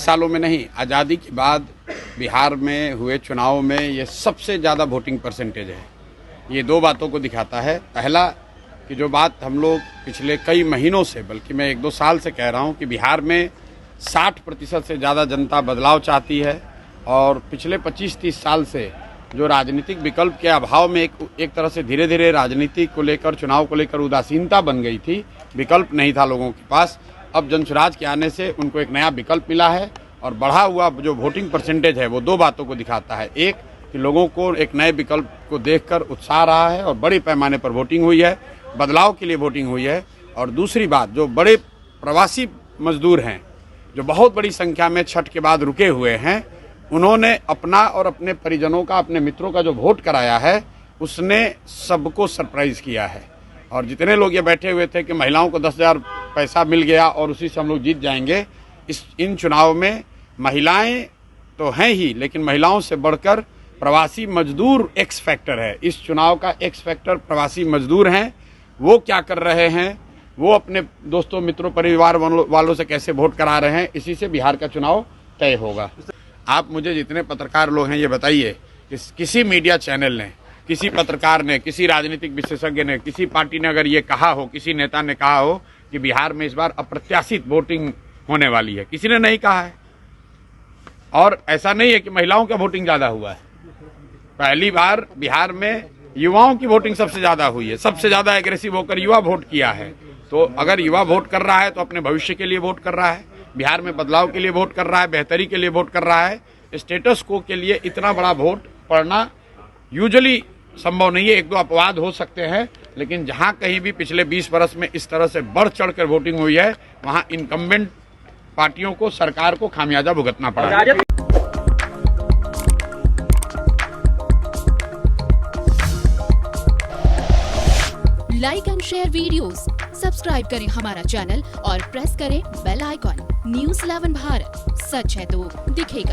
सालों में नहीं, आज़ादी के बाद बिहार में हुए चुनाव में ये सबसे ज़्यादा वोटिंग परसेंटेज है। ये दो बातों को दिखाता है। पहला कि जो बात हम लोग पिछले कई महीनों से, बल्कि मैं 1-2 साल से कह रहा हूँ कि बिहार में 60% से ज़्यादा जनता बदलाव चाहती है और पिछले 25-30 साल से जो राजनीतिक विकल्प के अभाव में एक तरह से धीरे धीरे राजनीति को लेकर, चुनाव को लेकर उदासीनता बन गई थी, विकल्प नहीं था लोगों के पास। अब जनसुराज के आने से उनको एक नया विकल्प मिला है और बढ़ा हुआ जो वोटिंग परसेंटेज है वो दो बातों को दिखाता है। एक कि लोगों को एक नए विकल्प को देखकर उत्साह रहा है और बड़े पैमाने पर वोटिंग हुई है, बदलाव के लिए वोटिंग हुई है। और दूसरी बात, जो बड़े प्रवासी मजदूर हैं जो बहुत बड़ी संख्या में छठ के बाद रुके हुए हैं, उन्होंने अपना और अपने परिजनों का, अपने मित्रों का जो वोट कराया है उसने सबको सरप्राइज किया है। और जितने लोग ये बैठे हुए थे कि महिलाओं को 10,000 पैसा मिल गया और उसी से हम लोग जीत जाएंगे, इन चुनाव में महिलाएं तो हैं ही, लेकिन महिलाओं से बढ़कर प्रवासी मजदूर एक्स फैक्टर है। इस चुनाव का एक्स फैक्टर प्रवासी मजदूर हैं। वो क्या कर रहे हैं, वो अपने दोस्तों, मित्रों, परिवार वालों से कैसे वोट करा रहे हैं, इसी से बिहार का चुनाव तय होगा। आप मुझे जितने पत्रकार लोग हैं ये बताइए कि किसी मीडिया चैनल ने, किसी पत्रकार ने, किसी राजनीतिक विशेषज्ञ ने, किसी पार्टी ने अगर ये कहा हो, किसी नेता ने कहा हो कि बिहार में इस बार अप्रत्याशित वोटिंग होने वाली है? किसी ने नहीं कहा है। और ऐसा नहीं है कि महिलाओं का वोटिंग ज्यादा हुआ है। पहली बार बिहार में युवाओं की वोटिंग सबसे ज्यादा हुई है। सबसे ज्यादा एग्रेसिव होकर युवा वोट किया है। तो अगर युवा वोट कर रहा है तो अपने भविष्य के लिए वोट कर रहा है, बिहार में बदलाव के लिए वोट कर रहा है, बेहतरी के लिए वोट कर रहा है। स्टेटस को के लिए इतना बड़ा वोट पड़ना यूजुअली संभव नहीं है। 1-2 अपवाद हो सकते हैं, लेकिन जहां कहीं भी पिछले 20 वर्ष में इस तरह से बढ़ चढ़कर वोटिंग हुई है, वहां इनकम्बेंट पार्टियों को, सरकार को खामियाजा भुगतना पड़ा है। Like and share videos, subscribe करें हमारा चैनल और प्रेस करें बेल आइकॉन। News 11 भारत, सच है तो दिखेगा।